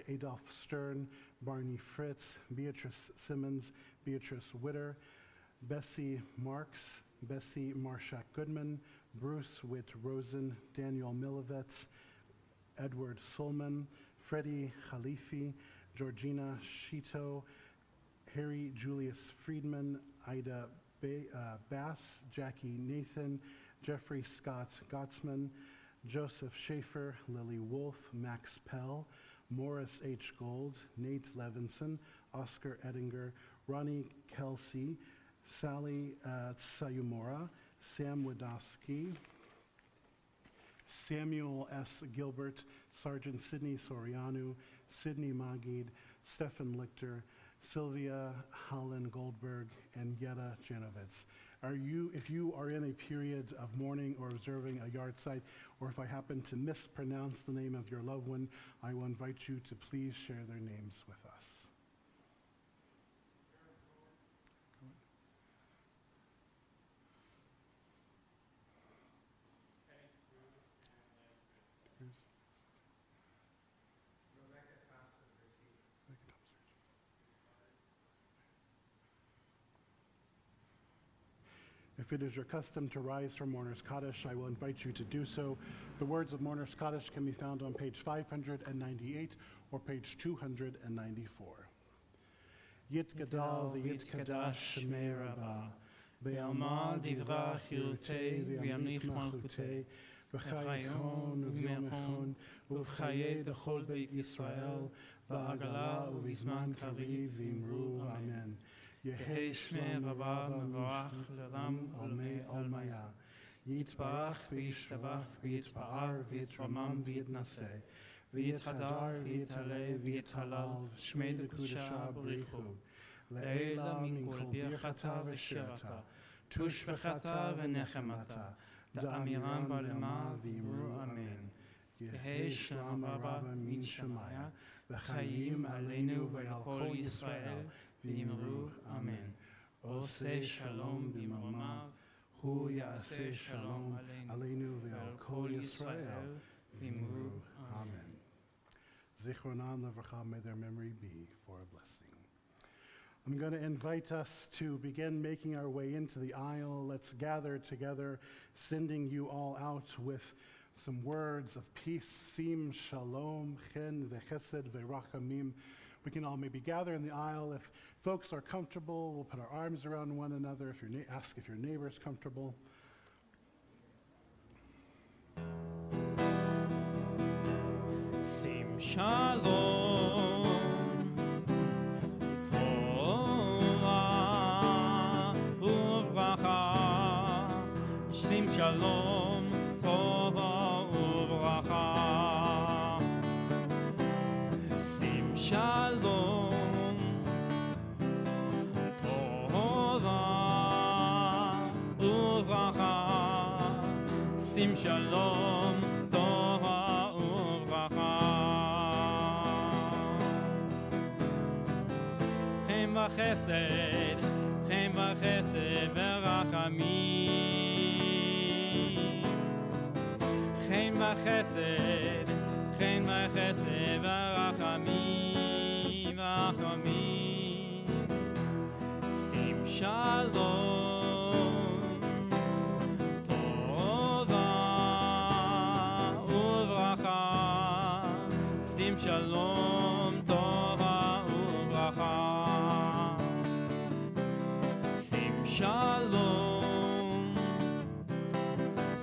Adolf Stern, Barney Fritz, Beatrice Simmons, Beatrice Witter, Bessie Marks, Bessie Marshak Goodman, Bruce Witt Rosen, Daniel Milovets, Edward Solman, Freddie Khalifi, Georgina Shito, Harry Julius Friedman, Ida Bass, Jackie Nathan, Jeffrey Scott Gottsman, Joseph Schaefer, Lily Wolf, Max Pell, Morris H. Gold, Nate Levinson, Oscar Edinger, Ronnie Kelsey, Sally Sayumora, Sam Wadowski, Samuel S. Gilbert, Sergeant Sidney Soriano, Sidney Magid, Stefan Lichter, Sylvia Holland Goldberg, and Yetta Janovitz. If you are in a period of mourning or observing a yahrzeit, or if I happen to mispronounce the name of your loved one, I will invite you to please share their names with us. If it is your custom to rise from Mourner's Kaddish, I will invite you to do so. The words of Mourner's Kaddish can be found on page 598 or page 294. Yit Gadal v'yit Kadash Shmei Rabbah, Be'alma divrach yirtei v'yamlich malchutei, v'chayon uv'yomechon, uv'chayei dechol beit Yisrael, ba'agala uv'izman kariv v'imru Amen. Yehei Shmei Rabbah mevorach le'olam olmei olmaya. Yitzbarach v'yishtabach v'yitzba'ar v'yitromam v'yitnaseh. V'yithadar v'yitale v'yithalal Shmei Dekudasha b'richu. Le'ela min kol birchata v'shirata. Tushvechata v'nechemata. Da'amiram b'alema v'imru Amen. Yehei Shalom Rabbah min Shemaya. V'chayim aleinu v'al kol Yisrael. V'imru Amen. Oseh Shalom b'mromav. Hu ya'aseh Shalom aleinu v'al kol Yisrael. V'imru Amen. Zichronan levracha, may their memory be for a blessing. I'm going to invite us to begin making our way into the aisle. Let's gather together, sending you all out with some words of peace. Sim shalom, chen v'chesed v'rachamim. We can all maybe gather in the aisle. If folks are comfortable, we'll put our arms around one another. If ask if your neighbor's comfortable. Sim shalom, tova uvracha. Sim shalom, tova uvracha. Sim shalom, tova uvracha. Sim shalom, tova uvracha. Chem v'chesed, chem v'chesed v'rachamim. Chem v'chesed, chem v'chesed v'rachamim, v'rachamim. Sim shalom, tova uvracha. Sim shalom, tova uvracha. Sim shalom,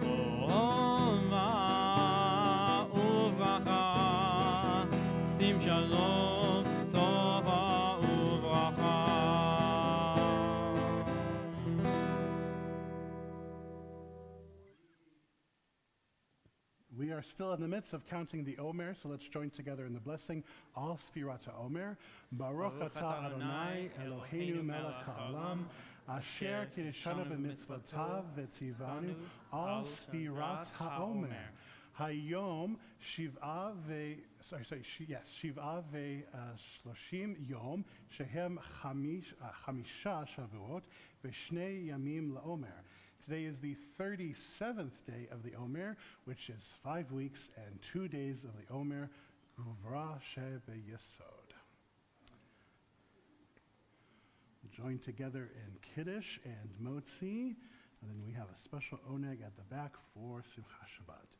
tova uvracha. Sim shalom, tova uvracha. We are still in the midst of counting the Omer, so let's join together in the blessing. All Sfirat HaOmer. Baruch atah Adonai Eloheinu melech haolam, asher kirishanu b'mitzvotav v'tzivanu al Sfirat HaOmer. Hayom Shiv'a Shloshim Yom Shehem Chamisha Shavuot V'Shnei Yamim LaOmer. Today is the 37th day of the Omer, which is 5 weeks and 2 days of the Omer, Guvra Shebeyesod. Join together in Kiddush and Motzi, and then we have a special oneg at the back for Simchas Shabbat.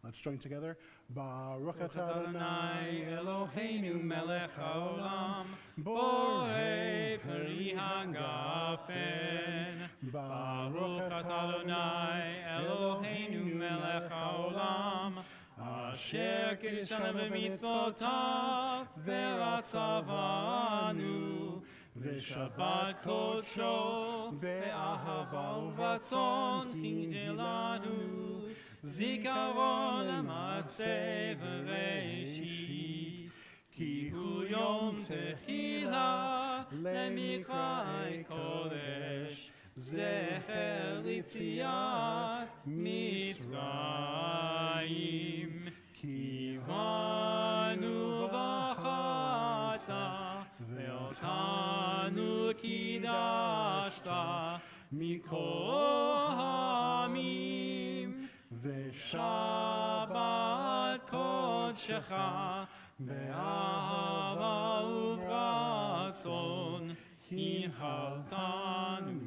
Let's join together. Baruch atah Adonai Eloheinu melech haolam, borei peri hagafen. Baruch atah Adonai Eloheinu melech haolam, asher kirishanu b'mitzvotav v'ratzavanu, v'shabbat kodsho be'ahava u'ratzon kintilanu. Zikaron l'maaseh v'reishit, ki hu yom techila lemikrai kodesh, zecher litziat Mitzrayim, ki vanu v'chata ve'otanu kidashta mikol ha'amim. V'shabbat kodshecha be'ahava u'ratzon hinchaltanu.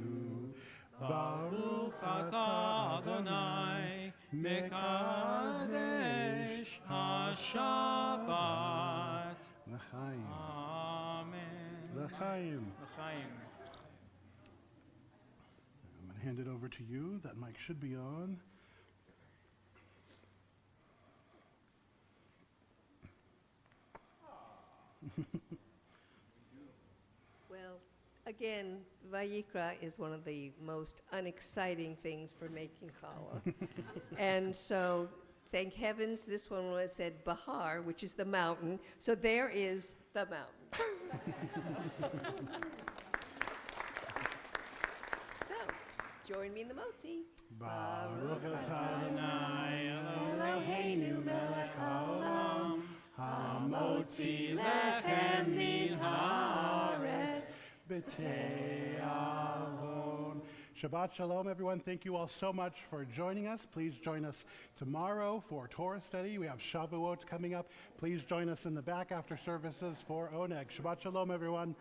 Baruch atah Adonai mekadesh haShabbat. L'chaim. Amen. L'chaim. L'chaim. I'm going to hand it over to you. That mic should be on. Well, again, Vayikra is one of the most unexciting things for making challah. And so, thank heavens, this one was said Bahar, which is the mountain. So there is the mountain. So, join me in the motzi. Baruch atah Adonai Eloheinu melech haolam, hamotzi lechem min haaretz. b'tei avon. Shabbat Shalom, everyone. Thank you all so much for joining us. Please join us tomorrow for Torah study. We have Shavuot coming up. Please join us in the back after services for Oneg. Shabbat Shalom, everyone.